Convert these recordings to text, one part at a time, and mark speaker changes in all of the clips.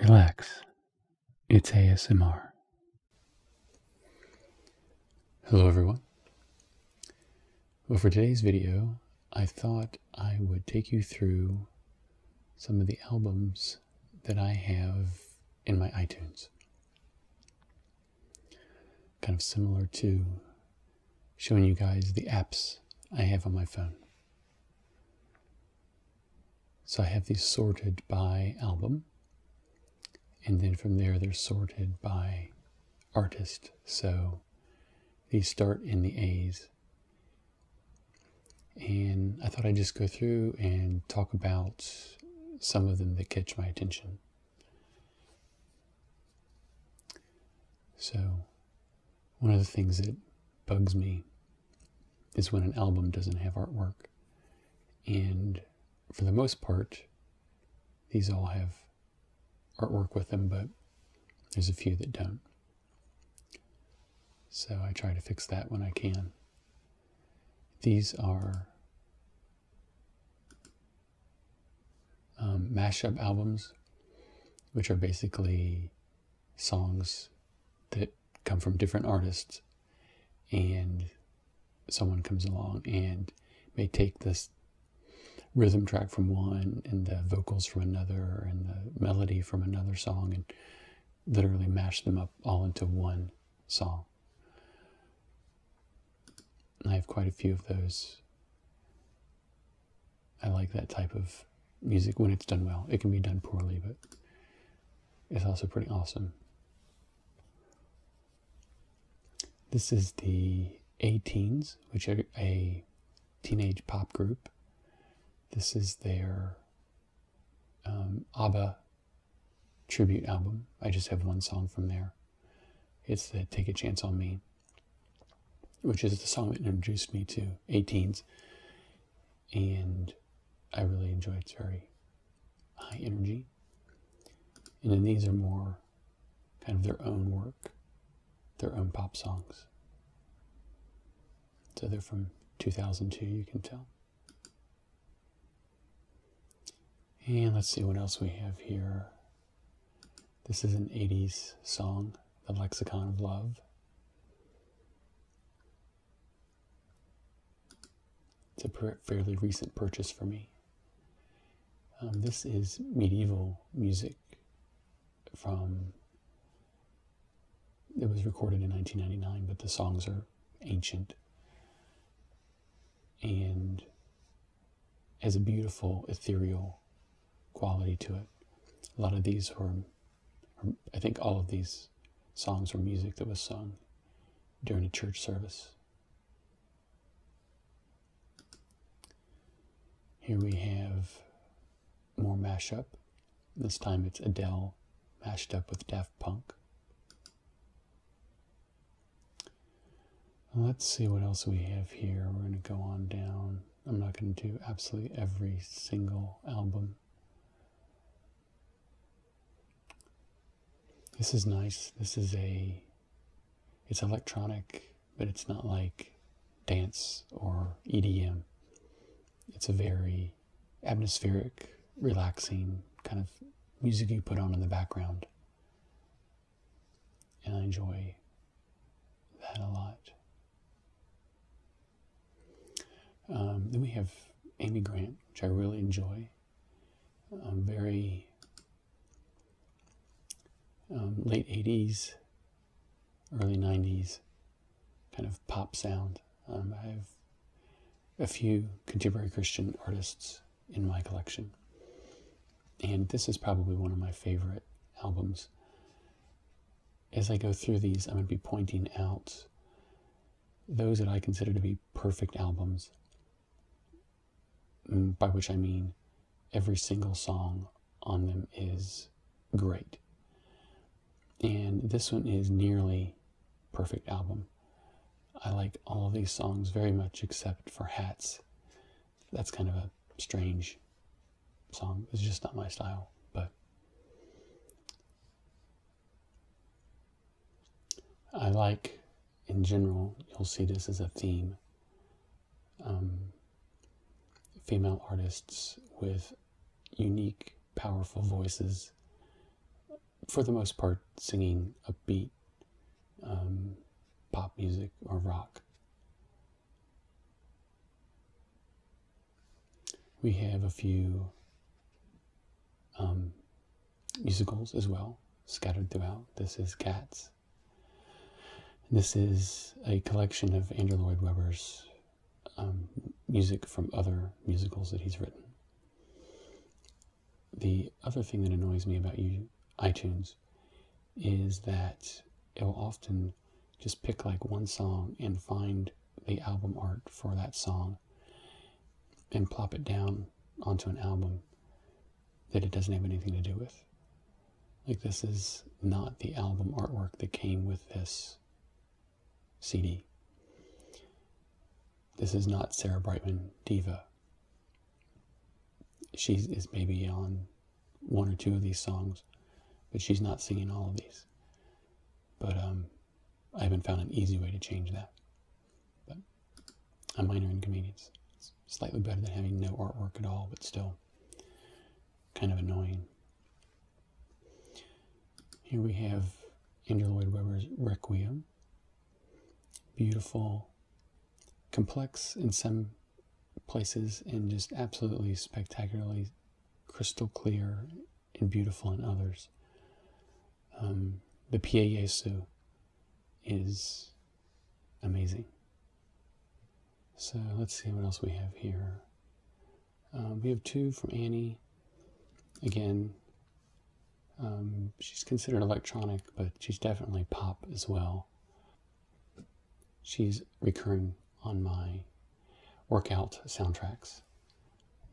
Speaker 1: Relax. It's ASMR. Hello everyone. Well, for today's video, I thought I would take you through some of the albums that I have in my iTunes. Kind of similar to showing you guys the apps I have on my phone. So I have these sorted by album, and then from there they're sorted by artist. So these start in the A's. And I thought I'd just go through and talk about some of them that catch my attention. So one of the things that bugs me is when an album doesn't have artwork. And for the most part, these all have artwork with them, but there's a few that don't. So I try to fix that when I can. These are mashup albums, which are basically songs that come from different artists, and someone comes along and may take this rhythm track from one and the vocals from another and the melody from another song and literally mash them up all into one song. I have quite a few of those. I like that type of music when it's done well. It can be done poorly, but it's also pretty awesome. This is the A-Teens, which are a teenage pop group. This is their ABBA tribute album. I just have one song from there. It's the Take a Chance on Me, which is the song that introduced me to A-Teens. And I really enjoy it. It's very high energy. And then these are more kind of their own work, their own pop songs. So they're from 2002, you can tell. And let's see what else we have here. This is an 80s song, The Lexicon of Love. It's a fairly recent purchase for me. This is medieval music it was recorded in 1999, but the songs are ancient and has a beautiful ethereal quality to it. A lot of these I think all of these songs were music that was sung during a church service. Here we have more mashup. This time it's Adele mashed up with Daft Punk. Let's see what else we have here. We're going to go on down. I'm not going to do absolutely every single album. This is nice. It's electronic, but it's not like dance or EDM. It's a very atmospheric, relaxing kind of music you put on in the background. And I enjoy that a lot. Then we have Amy Grant, which I really enjoy. Very late 80s, early 90s kind of pop sound. I have a few contemporary Christian artists in my collection. And this is probably one of my favorite albums. As I go through these, I'm going to be pointing out those that I consider to be perfect albums, by which I mean every single song on them is great. And this one is nearly perfect album. I like all of these songs very much except for Hats. That's kind of a strange song. It's just not my style, but I like, in general, you'll see this as a theme, female artists with unique, powerful voices for the most part, singing upbeat pop music or rock. We have a few musicals as well, scattered throughout. This is Cats. This is a collection of Andrew Lloyd Webber's music from other musicals that he's written. The other thing that annoys me about iTunes is that it will often just pick like one song and find the album art for that song and plop it down onto an album that it doesn't have anything to do with. Like, this is not the album artwork that came with this CD. This is not Sarah Brightman Diva. She is maybe on one or two of these songs, but she's not singing all of these. But I haven't found an easy way to change that. But a minor inconvenience. It's slightly better than having no artwork at all, but still kind of annoying. Here we have Andrew Lloyd Webber's Requiem. Beautiful, complex in some places, and just absolutely spectacularly crystal clear and beautiful in others. The Pie Jesu is amazing. So let's see what else we have here. We have two from Annie. Again, she's considered electronic, but she's definitely pop as well. She's recurring on my workout soundtracks.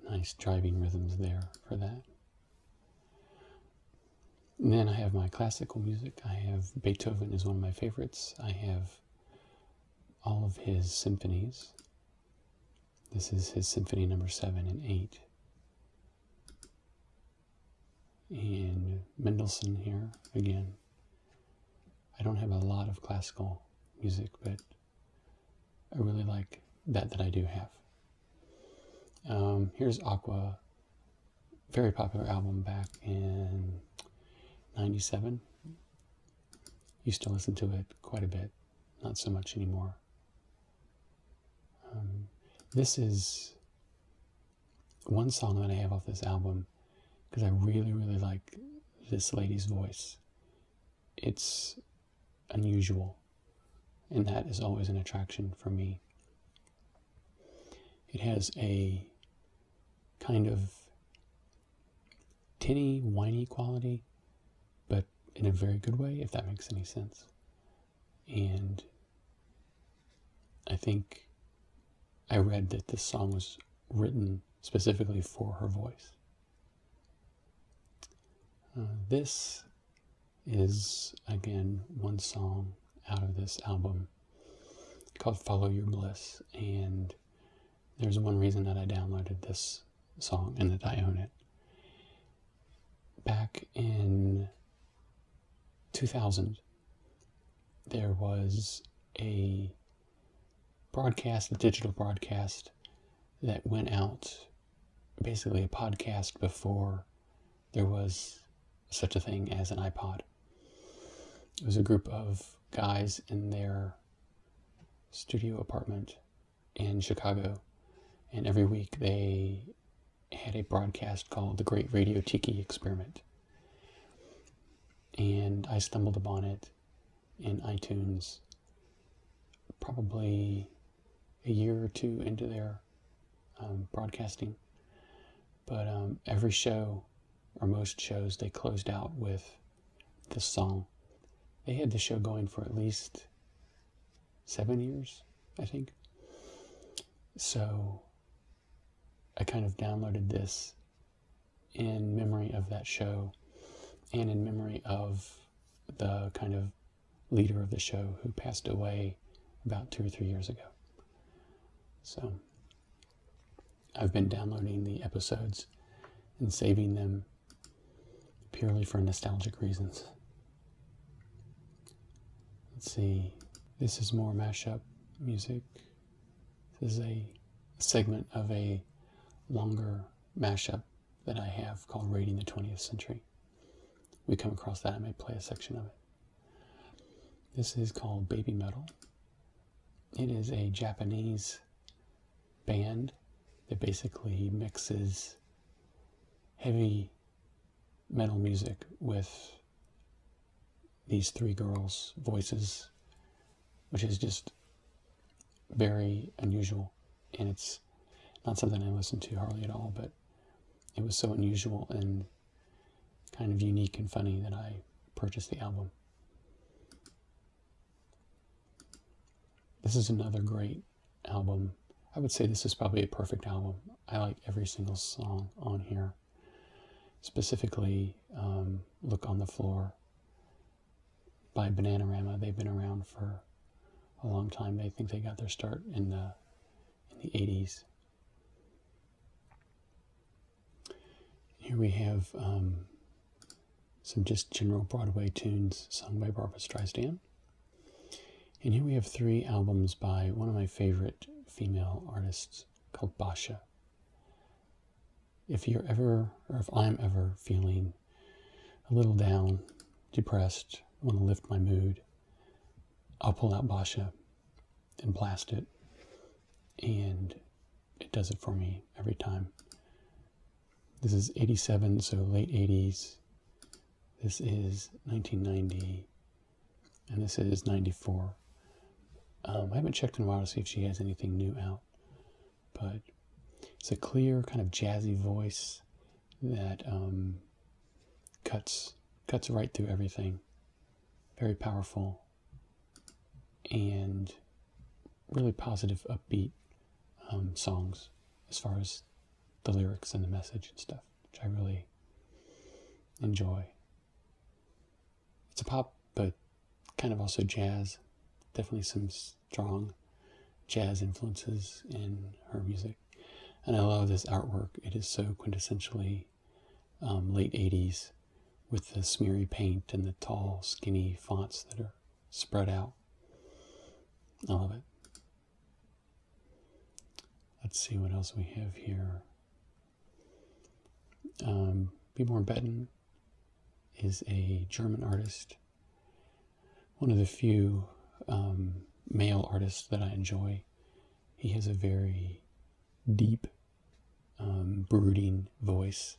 Speaker 1: Nice driving rhythms there for that. And then I have my classical music. I have Beethoven is one of my favorites. I have all of his symphonies. This is his Symphony number 7 and 8. And Mendelssohn here again. I don't have a lot of classical music, but I really like that I do have. Here's Aqua, very popular album back in 97. Used to listen to it quite a bit, not so much anymore. This is one song that I have off this album because I really, really like this lady's voice. It's unusual, and that is always an attraction for me. It has a kind of tinny, whiny quality, but in a very good way, if that makes any sense. And I think I read that this song was written specifically for her voice. This is, again, one song out of this album called Follow Your Bliss, and there's one reason that I downloaded this song and that I own it. Back in 2000, there was a digital broadcast that went out, basically a podcast before there was such a thing as an iPod. It was a group of guys in their studio apartment in Chicago, and every week they had a broadcast called The Great Radio Tiki Experiment. And I stumbled upon it in iTunes probably a year or two into their broadcasting. But every show, or most shows, they closed out with this song. They had the show going for at least 7 years, I think. So I kind of downloaded this in memory of that show and in memory of the kind of leader of the show who passed away about 2 or 3 years ago. So I've been downloading the episodes and saving them purely for nostalgic reasons. Let's see. This is more mashup music. This is a segment of a longer mashup that I have called Rating the 20th Century. we come across that, I may play a section of it. This is called Baby Metal. It is a Japanese band that basically mixes heavy metal music with these three girls' voices, which is just very unusual. And it's not something I listen to hardly at all, but it was so unusual and kind of unique and funny that I purchased the album. This is another great album. I would say this is probably a perfect album. I like every single song on here. Specifically, Look on the Floor by Bananarama. They've been around for a long time. They think they got their start in the 80s. Here we have some just general Broadway tunes sung by Barbra Streisand. And here we have 3 albums by one of my favorite female artists called Basha. If you're ever, or if I'm ever feeling a little down, depressed, want to lift my mood, I'll pull out Basha and blast it, and it does it for me every time. This is 87, so late 80s. This is 1990, and this is 94. I haven't checked in a while to see if she has anything new out, but it's a clear, kind of jazzy voice that cuts right through everything. Very powerful and really positive, upbeat songs as far as the lyrics and the message and stuff, which I really enjoy. It's a pop, but kind of also jazz. Definitely some strong jazz influences in her music. And I love this artwork. It is so quintessentially late 80s with the smeary paint and the tall, skinny fonts that are spread out. I love it. Let's see what else we have here. Bjorn Betten is a German artist. One of the few male artists that I enjoy. He has a very deep, brooding voice.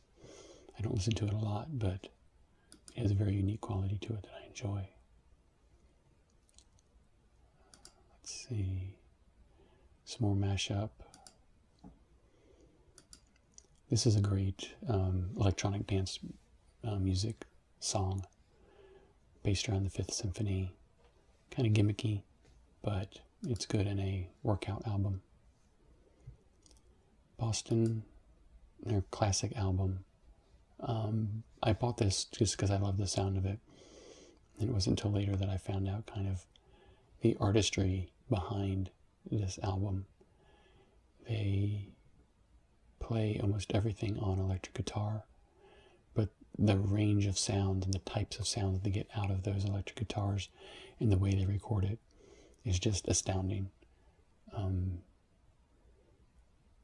Speaker 1: I don't listen to it a lot, but it has a very unique quality to it that I enjoy. Let's see. Some more mashup. This is a great electronic dance music song based around the Fifth Symphony. Kind of gimmicky, but it's good in a workout album. Boston, their classic album. I bought this just because I love the sound of it. And it wasn't until later that I found out kind of the artistry behind this album. They play almost everything on electric guitar, but the range of sound and the types of sound that they get out of those electric guitars and the way they record it is just astounding.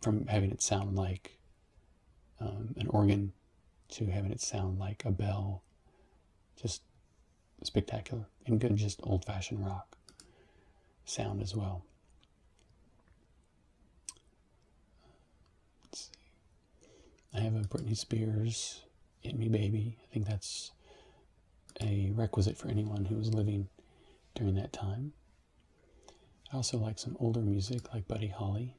Speaker 1: From having it sound like an organ to having it sound like a bell, just spectacular, and good just old-fashioned rock sound as well. Let's see. I have a Britney Spears Hit Me Baby. I think that's a requisite for anyone who was living during that time. I also like some older music like Buddy Holly.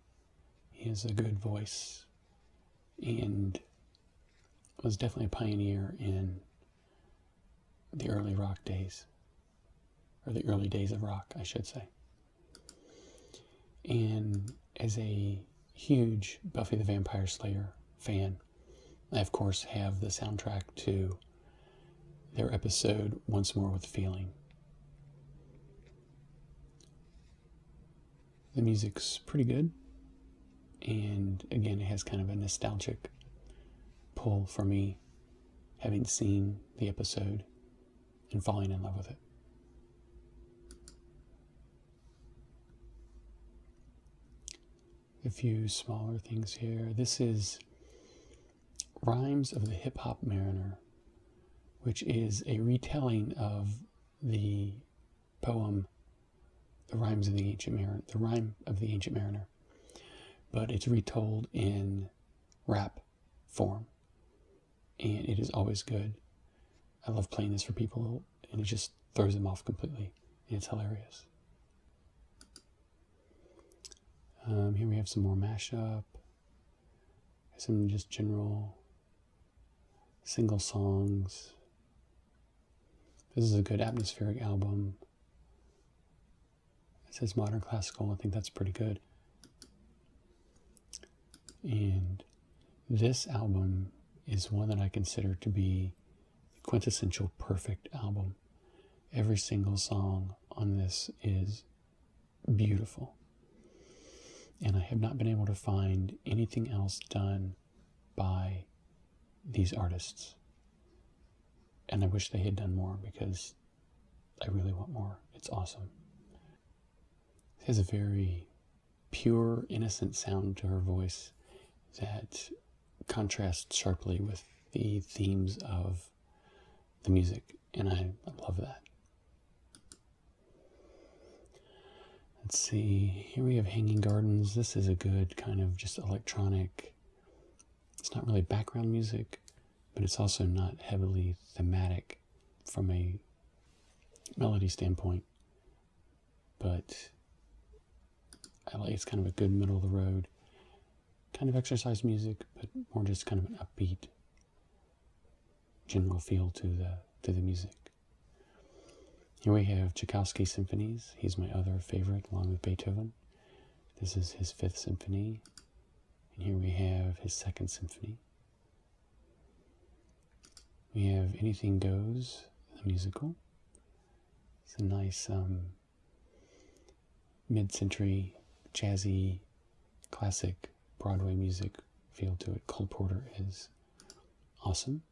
Speaker 1: He has a good voice and was definitely a pioneer in the early rock days, or the early days of rock, I should say. And as a huge Buffy the Vampire Slayer fan, I of course have the soundtrack to their episode Once More with Feeling. The music's pretty good, and again, it has kind of a nostalgic pull for me, having seen the episode and falling in love with it. A few smaller things here. This is Rhymes of the Hip Hop Mariner, which is a retelling of the poem The Rime of the Ancient Mariner, but it's retold in rap form, and it is always good. I love playing this for people, and it just throws them off completely, and it's hilarious. Here we have some more mashup, some just general single songs. This is a good atmospheric album. It says modern classical. I think that's pretty good. And this album is one that I consider to be the quintessential perfect album. Every single song on this is beautiful. And I have not been able to find anything else done by these artists. And I wish they had done more, because I really want more. It's awesome. It has a very pure, innocent sound to her voice that contrasts sharply with the themes of the music, and I love that. Let's see, here we have Hanging Gardens. This is a good kind of just electronic, it's not really background music, but it's also not heavily thematic from a melody standpoint, but I like, it's kind of a good middle of the road kind of exercise music, but more just kind of an upbeat general feel to the music. Here we have Tchaikovsky symphonies. He's my other favorite, along with Beethoven. This is his 5th symphony, and here we have his 2nd symphony. We have Anything Goes, the musical. It's a nice mid-century jazzy classic Broadway music feel to it. Cole Porter is awesome.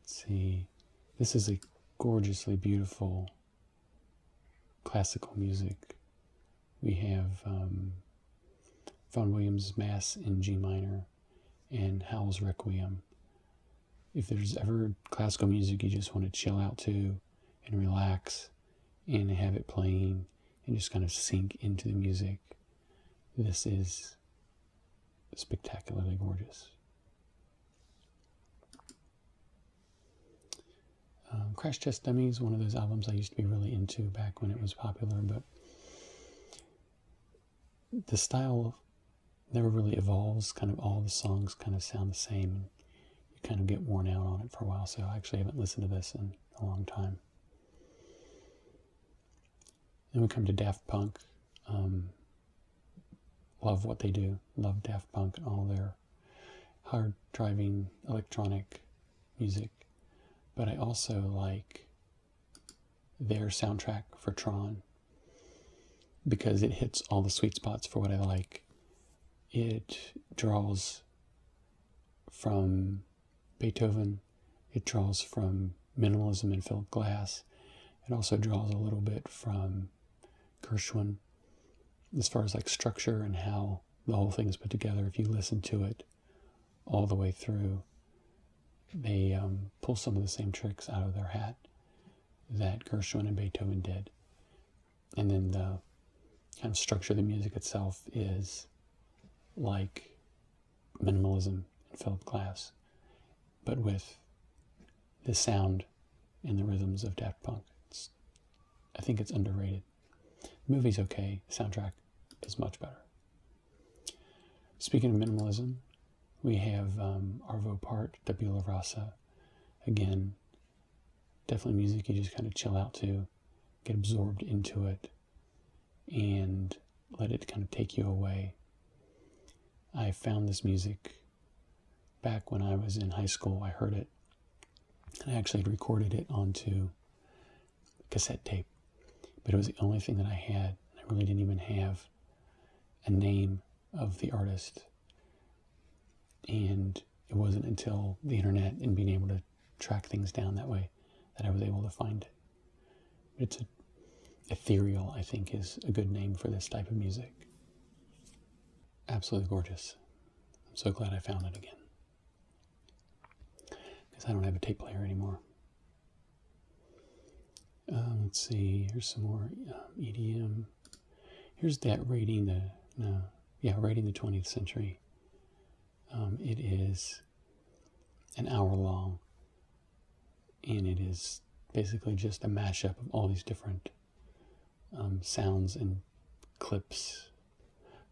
Speaker 1: Let's see, this is a gorgeously beautiful classical music. We have Vaughan Williams' Mass in G minor and Howell's Requiem. If there's ever classical music you just want to chill out to and relax and have it playing and just kind of sink into the music, this is spectacularly gorgeous. Crash Test Dummies, one of those albums I used to be really into back when it was popular, but the style never really evolves. Kind of all the songs kind of sound the same, and you kind of get worn out on it for a while, so I actually haven't listened to this in a long time. Then we come to Daft Punk. Love what they do. Love Daft Punk and all their hard-driving electronic music. But I also like their soundtrack for Tron, because it hits all the sweet spots for what I like. It draws from Beethoven. It draws from minimalism and Philip Glass. It also draws a little bit from Gershwin as far as like structure and how the whole thing is put together. If you listen to it all the way through, they pull some of the same tricks out of their hat that Gershwin and Beethoven did. And then the kind of structure of the music itself is like minimalism and Philip Glass, but with the sound and the rhythms of Daft Punk. I think it's underrated. The movie's okay. The soundtrack is much better. Speaking of minimalism, we have Arvo Part, Tabula Rasa. Again, definitely music you just kind of chill out to, get absorbed into it, and let it kind of take you away. I found this music back when I was in high school. I heard it, and I actually recorded it onto cassette tape, but it was the only thing that I had. I really didn't even have a name of the artist, and it wasn't until the internet and being able to track things down that way that I was able to find it. It's ethereal, I think, is a good name for this type of music. Absolutely gorgeous. so glad I found it again. Because I don't have a tape player anymore. Let's see, here's some more EDM. Here's that rating the 20th century. It is an hour long, and it is basically just a mashup of all these different sounds and clips.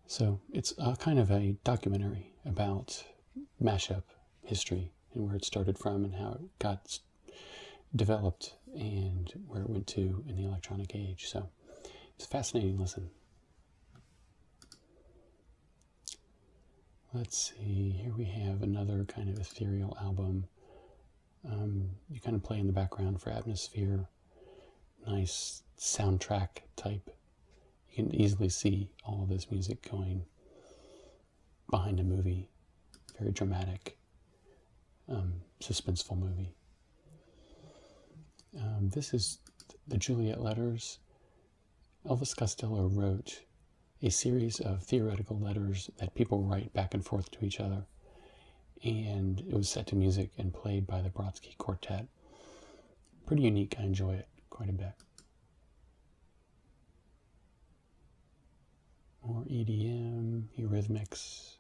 Speaker 1: So it's kind of a documentary about mashup history and where it started from and how it got developed and where it went to in the electronic age. So it's a fascinating listen. Let's see, here we have another kind of ethereal album. You kind of play in the background for atmosphere, nice soundtrack type. You can easily see all of this music going behind a movie, very dramatic, suspenseful movie. This is the Juliet Letters. Elvis Costello wrote a series of theoretical letters that people write back and forth to each other. And it was set to music and played by the Brodsky Quartet. Pretty unique. I enjoy it quite a bit. More EDM, Eurythmics.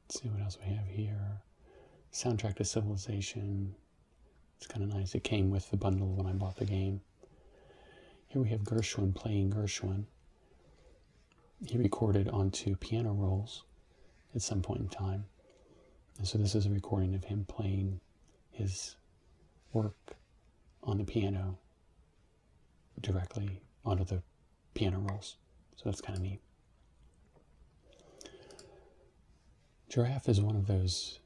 Speaker 1: Let's see what else we have here. Soundtrack to Civilization. It's kind of nice. It came with the bundle when I bought the game. Here we have Gershwin playing Gershwin. He recorded onto piano rolls at some point in time. And so this is a recording of him playing his work on the piano directly onto the piano rolls. So that's kind of neat. Giraffe is one of those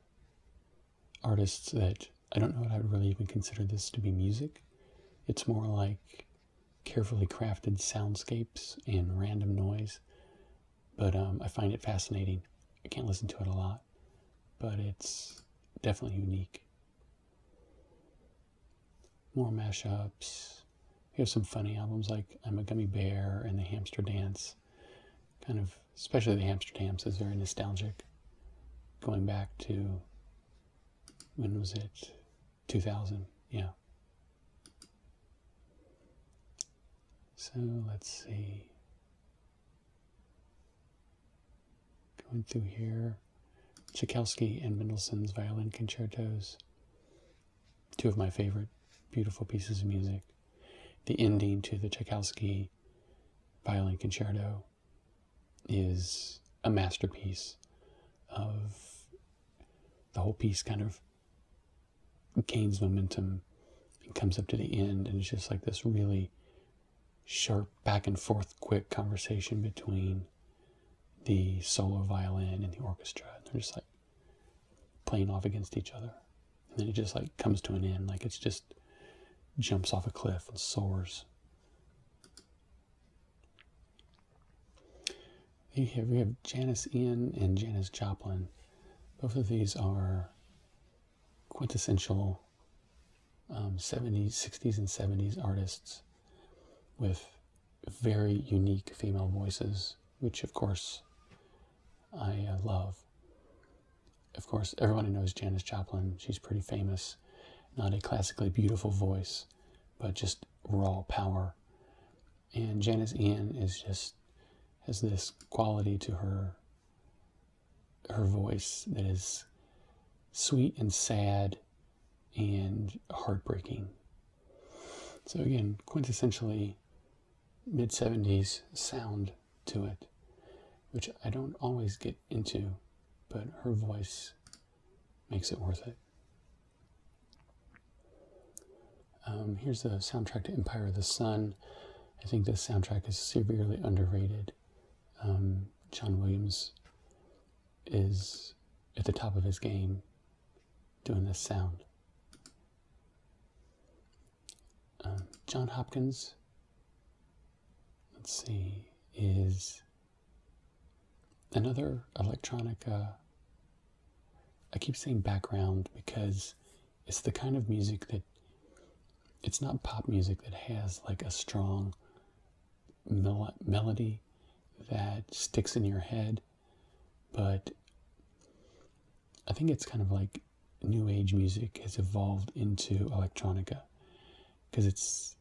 Speaker 1: artists that I don't know if I would really even consider this to be music. It's more like carefully crafted soundscapes and random noise. But I find it fascinating. I can't listen to it a lot, but it's definitely unique. More mashups. We have some funny albums like I'm a Gummy Bear and The Hamster Dance. Kind of, especially The Hamster Dance is very nostalgic. Going back to, when was it? 2000, yeah. So let's see. Going through here, Tchaikovsky and Mendelssohn's violin concertos. Two of my favorite beautiful pieces of music. The ending to the Tchaikovsky violin concerto is a masterpiece of the whole piece kind of gains momentum and comes up to the end, and it's just like this really sharp back and forth quick conversation between the solo violin and the orchestra. They're just like playing off against each other, and then it just like comes to an end, like it's just jumps off a cliff and soars. We have Janis Ian and Janis Joplin. Both of these are quintessential 70s, 60s, and 70s artists with very unique female voices, which of course I love. Of course, everyone knows Janis Joplin. She's pretty famous. Not a classically beautiful voice, but just raw power. And Janis Ian has this quality to her voice that is sweet and sad and heartbreaking. So again, quintessentially mid-70s sound to it, which I don't always get into, but her voice makes it worth it. Here's the soundtrack to Empire of the Sun. I think this soundtrack is severely underrated. John Williams is at the top of his game doing this sound. John Hopkins, let's see, is another electronic, I keep saying background because it's the kind of music that, it's not pop music that has like a strong melody that sticks in your head, but I think it's kind of like new age music has evolved into electronica, because it's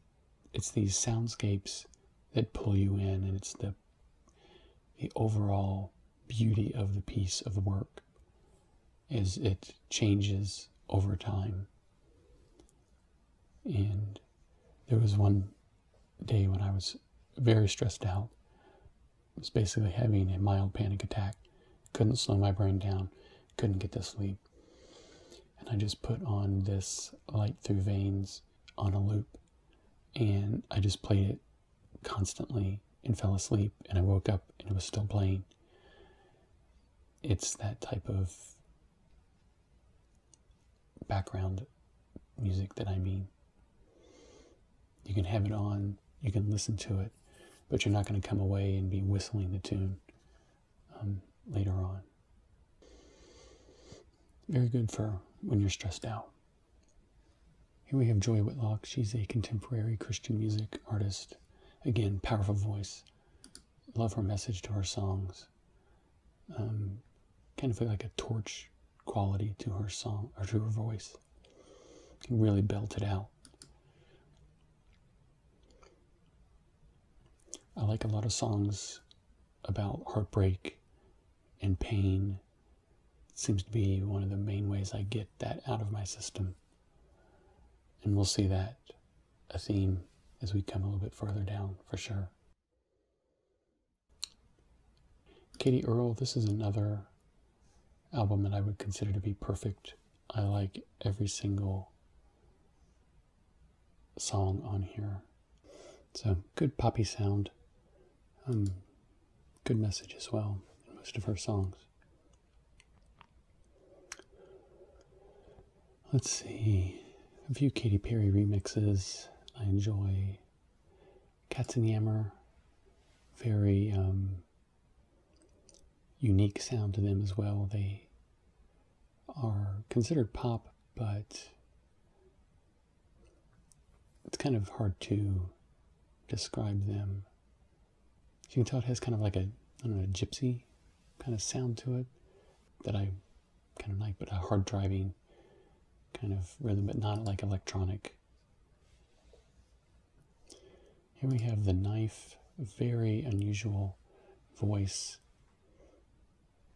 Speaker 1: these soundscapes that pull you in, and it's the overall beauty of the piece of work as it changes over time. And there was one day when I was very stressed out. I was basically having a mild panic attack. Couldn't slow my brain down. Couldn't get to sleep. And I just put on this Light Through Veins on a loop. And I just played it constantly and fell asleep. And I woke up and it was still playing. It's that type of background music that I mean. You can have it on, you can listen to it, but you're not going to come away and be whistling the tune later on. Very good for when you're stressed out. Here we have Joy Whitlock. She's a contemporary Christian music artist. Again, powerful voice. Love her message to her songs. Kind of like a torch quality to her song, or to her voice. Can really belt it out. I like a lot of songs about heartbreak and pain. It seems to be one of the main ways I get that out of my system. And we'll see that a theme as we come a little bit further down, for sure. Katie Earle, this is another album that I would consider to be perfect. I like every single song on here. So, good poppy sound. Good message as well in most of her songs. Let's see. A few Katy Perry remixes I enjoy. Katzenjammer. Very unique sound to them as well. They are considered pop, but it's kind of hard to describe them. You can tell it has kind of like a gypsy kind of sound to it that I kind of like, but a hard driving kind of rhythm, but not like electronic. Here we have The Knife, a very unusual voice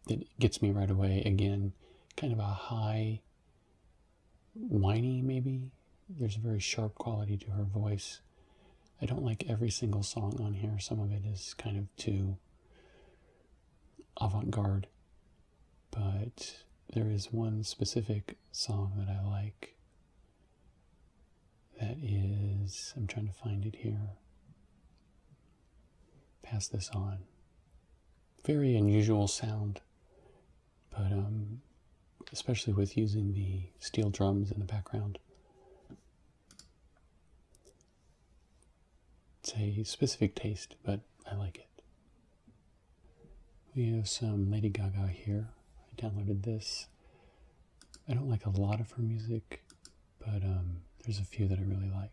Speaker 1: that gets me right away. Again, kind of a high, whiny maybe. There's a very sharp quality to her voice. I don't like every single song on here. Some of it is kind of too avant-garde. But there is one specific song that I like. That is, I'm trying to find it here. Pass this on. Very unusual sound. But especially with using the steel drums in the background. It's a specific taste, but I like it. We have some Lady Gaga here. I downloaded this. I don't like a lot of her music, but there's a few that I really like.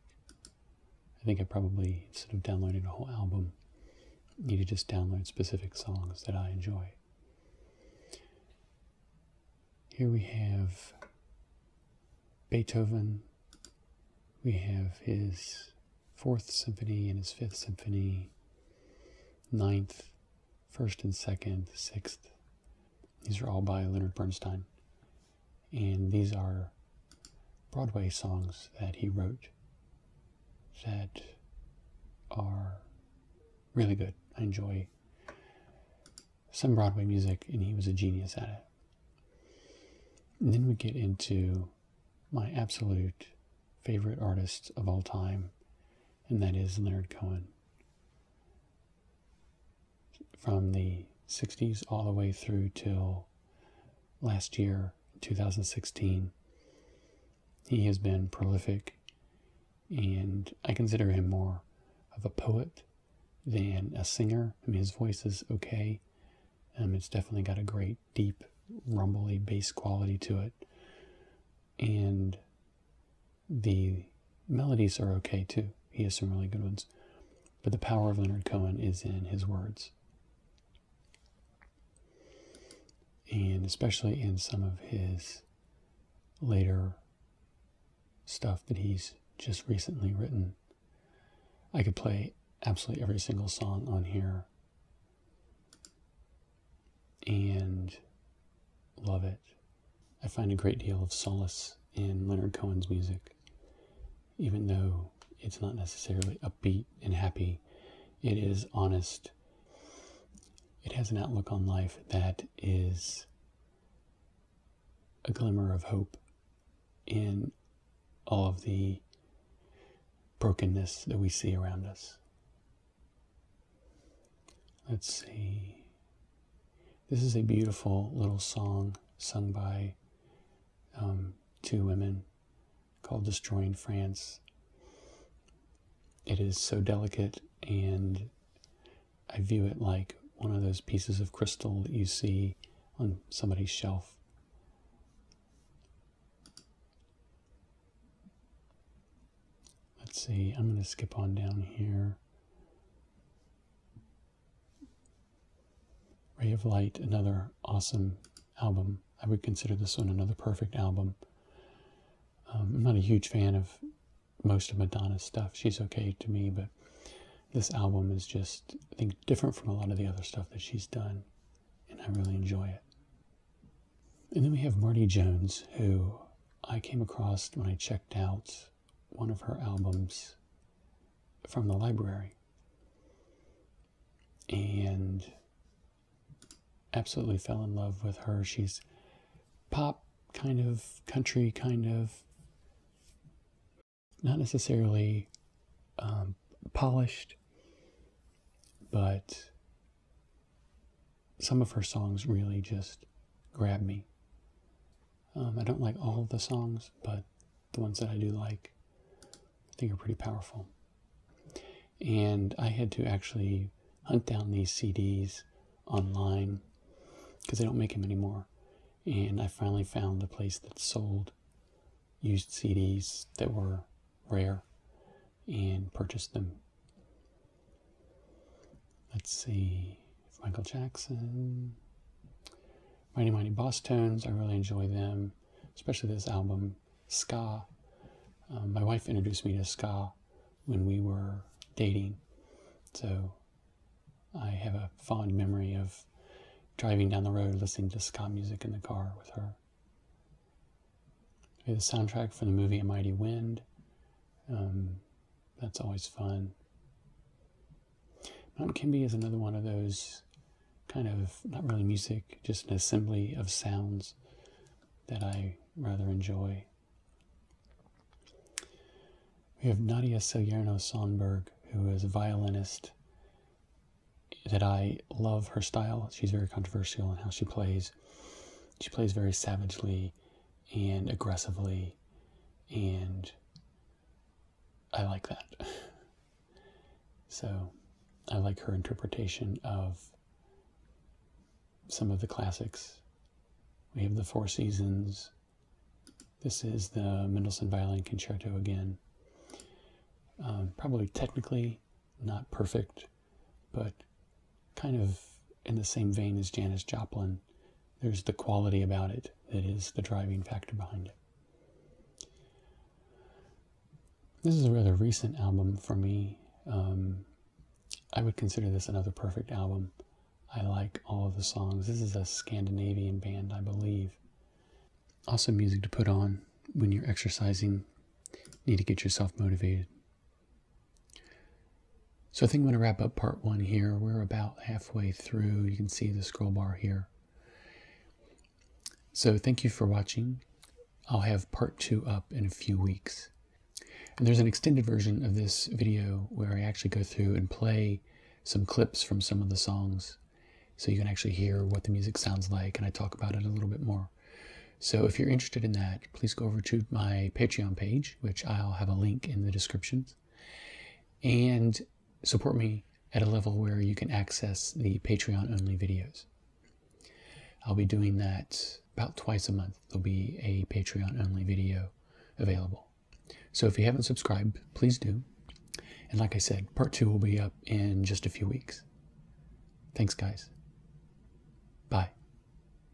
Speaker 1: I think I probably, instead of downloading a whole album, need to just download specific songs that I enjoy. Here we have Beethoven. We have his 4th Symphony and his 5th Symphony, 9th, 1st and 2nd, 6th. These are all by Leonard Bernstein. And these are Broadway songs that he wrote that are really good. I enjoy some Broadway music, and he was a genius at it. And then we get into my absolute favorite artist of all time, and that is Leonard Cohen. From the 60s all the way through till last year, 2016, he has been prolific, and I consider him more of a poet than a singer. I mean, his voice is okay. It's definitely got a great, deep, rumbly bass quality to it. And the melodies are okay too. He has some really good ones. but the power of Leonard Cohen is in his words. And especially in some of his later stuff that he's just recently written. I could play absolutely every single song on here and love it. I find a great deal of solace in Leonard Cohen's music, even though it's not necessarily upbeat and happy. It is honest. It has an outlook on life that is a glimmer of hope in all of the brokenness that we see around us. Let's see. This is a beautiful little song sung by two women called Destroying France. It is so delicate, and I view it like one of those pieces of crystal that you see on somebody's shelf. Let's see, I'm going to skip on down here. Ray of Light, another awesome album. I would consider this one another perfect album. I'm not a huge fan of most of Madonna's stuff. She's okay to me, but this album is just, I think, different from a lot of the other stuff that she's done, and I really enjoy it. And then we have Marty Jones, who I came across when I checked out one of her albums from the library, and absolutely fell in love with her. She's pop, kind of country, kind of, not necessarily polished, but some of her songs really just grab me. I don't like all of the songs, but the ones that I do like, I think are pretty powerful. And I had to actually hunt down these CDs online because they don't make them anymore. And I finally found a place that sold used CDs that were rare and purchased them. Let's see, Michael Jackson, Mighty Mighty Boss Tones, I really enjoy them, especially this album, Ska. My wife introduced me to ska when we were dating, so I have a fond memory of driving down the road listening to ska music in the car with her. We have the soundtrack for the movie A Mighty Wind. That's always fun. Mountain Kimby is another one of those kind of, not really music, just an assembly of sounds that I rather enjoy. We have Nadia Salerno-Sonberg, who is a violinist that I love her style. She's very controversial in how she plays. She plays very savagely and aggressively, and I like that. So I like her interpretation of some of the classics. We have the Four Seasons. This is the Mendelssohn Violin Concerto again. Probably technically not perfect, but kind of in the same vein as Janis Joplin. There's the quality about it that is the driving factor behind it. This is a rather recent album for me. I would consider this another perfect album. I like all of the songs. This is a Scandinavian band, I believe. Awesome music to put on when you're exercising. Need to get yourself motivated. So I think I'm going to wrap up part one here. We're about halfway through. You can see the scroll bar here. So thank you for watching. I'll have part two up in a few weeks. And there's an extended version of this video where I actually go through and play some clips from some of the songs so you can actually hear what the music sounds like, and I talk about it a little bit more. So if you're interested in that, please go over to my Patreon page, which I'll have a link in the descriptions, and support me at a level where you can access the Patreon-only videos. I'll be doing that about twice a month. There'll be a Patreon-only video available. So if you haven't subscribed, please do. And like I said, part 2 will be up in just a few weeks. Thanks, guys.